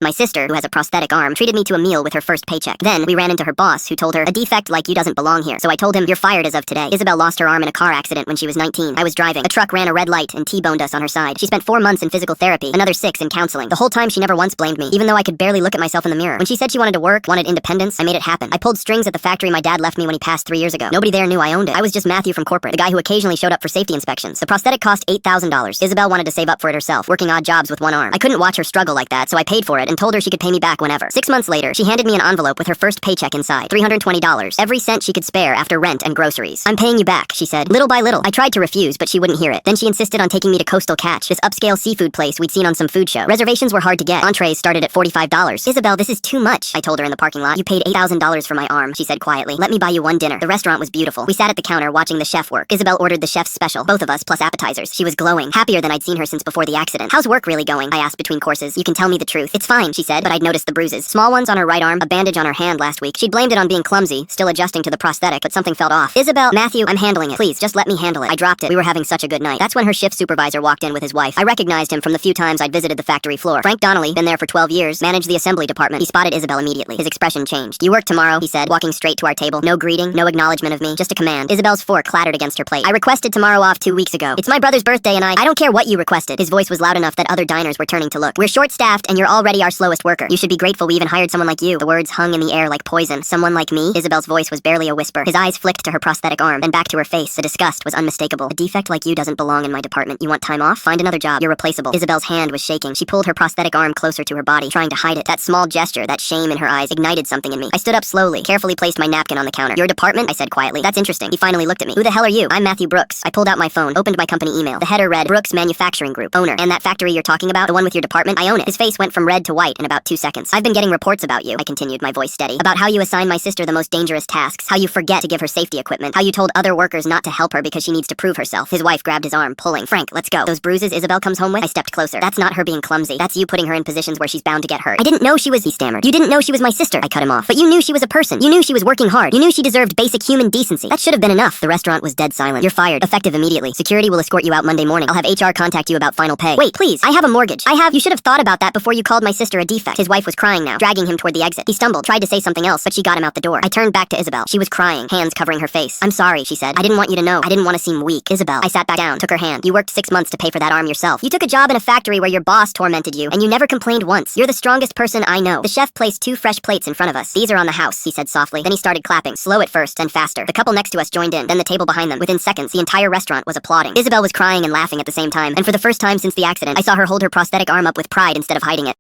My sister, who has a prosthetic arm, treated me to a meal with her first paycheck. Then, we ran into her boss, who told her, a defect like you doesn't belong here. So I told him, you're fired as of today. Isabel lost her arm in a car accident when she was 19. I was driving. A truck ran a red light and T-boned us on her side. She spent 4 months in physical therapy, another 6 in counseling. The whole time she never once blamed me, even though I could barely look at myself in the mirror. When she said she wanted to work, wanted independence, I made it happen. I pulled strings at the factory my dad left me when he passed 3 years ago. Nobody there knew I owned it. I was just Matthew from corporate, the guy who occasionally showed up for safety inspections. The prosthetic cost $8,000. Isabel wanted to save up for it herself, working odd jobs with one arm. I couldn't watch her struggle like that, so I paid for it and told her she could pay me back whenever. 6 months later, she handed me an envelope with her first paycheck inside. $320. Every cent she could spare after rent and groceries. I'm paying you back, she said. Little by little. I tried to refuse, but she wouldn't hear it. Then she insisted on taking me to Coastal Catch, this upscale seafood place we'd seen on some food show. Reservations were hard to get. Entrees started at $45. Isabel, this is too much, I told her in the parking lot. You paid $8,000 for my arm, she said quietly. Let me buy you one dinner. The restaurant was beautiful. We sat at the counter watching the chef work. Isabel ordered the chef's special, both of us plus appetizers. She was glowing, happier than I'd seen her since before the accident. How's work really going? I asked between courses. You can tell me the truth. It's fine, she said, but I'd noticed the bruises. Small ones on her right arm, a bandage on her hand last week. She'd blamed it on being clumsy, still adjusting to the prosthetic, but something felt off. Isabel, Matthew, I'm handling it. Please, just let me handle it. I dropped it. We were having such a good night. That's when her shift supervisor walked in with his wife. I recognized him from the few times I'd visited the factory floor. Frank Donnelly, been there for 12 years, managed the assembly department. He spotted Isabel immediately. His expression changed. You work tomorrow, he said, walking straight to our table. No greeting, no acknowledgement of me, just a command. Isabel's fork clattered against her plate. I requested tomorrow off 2 weeks ago. It's my brother's birthday and I don't care what you requested. His voice was loud enough that other diners were turning to look. We're short-staffed and you're already our slowest worker. You should be grateful we even hired someone like you. The words hung in the air like poison. Someone like me? Isabel's voice was barely a whisper. His eyes flicked to her prosthetic arm, then back to her face. The disgust was unmistakable. A defect like you doesn't belong in my department. You want time off? Find another job. You're replaceable. Isabel's hand was shaking. She pulled her prosthetic arm closer to her body, trying to hide it. That small gesture, that shame in her eyes, ignited something in me. I stood up slowly, carefully placed my napkin on the counter. Your department? I said quietly. That's interesting. He finally looked at me. Who the hell are you? I'm Matthew Brooks. I pulled out my phone, opened my company email. The header read, Brooks Manufacturing Group, owner. And that factory you're talking about, the one with your department, I own it. His face went from red to white in about 2 seconds. I've been getting reports about you, I continued, my voice steady, about how you assign my sister the most dangerous tasks, how you forget to give her safety equipment, how you told other workers not to help her because she needs to prove herself. His wife grabbed his arm, pulling. Frank, let's go. Those bruises Isabel comes home with? I stepped closer. That's not her being clumsy. That's you putting her in positions where she's bound to get hurt. I didn't know she was, he stammered. You didn't know she was my sister. I cut him off. But you knew she was a person. You knew she was working hard. You knew she deserved basic human decency. That should have been enough. The restaurant was dead silent. You're fired. Effective immediately. Security will escort you out Monday morning. I'll have HR contact you about final pay. Wait, please. I have a mortgage. You should have thought about that before you called my sister a defect. His wife was crying now, dragging him toward the exit. He stumbled, tried to say something else, but she got him out the door. I turned back to Isabel. She was crying, hands covering her face. I'm sorry, she said. I didn't want you to know. I didn't want to seem weak. Isabel. I sat back down, took her hand. You worked 6 months to pay for that arm yourself. You took a job in a factory where your boss tormented you, and you never complained once. You're the strongest person I know. The chef placed 2 fresh plates in front of us. These are on the house, he said softly. Then he started clapping, slow at first, then faster. The couple next to us joined in, then the table behind them. Within seconds, the entire restaurant was applauding. Isabel was crying and laughing at the same time, and for the first time since the accident, I saw her hold her prosthetic arm up with pride instead of hiding it.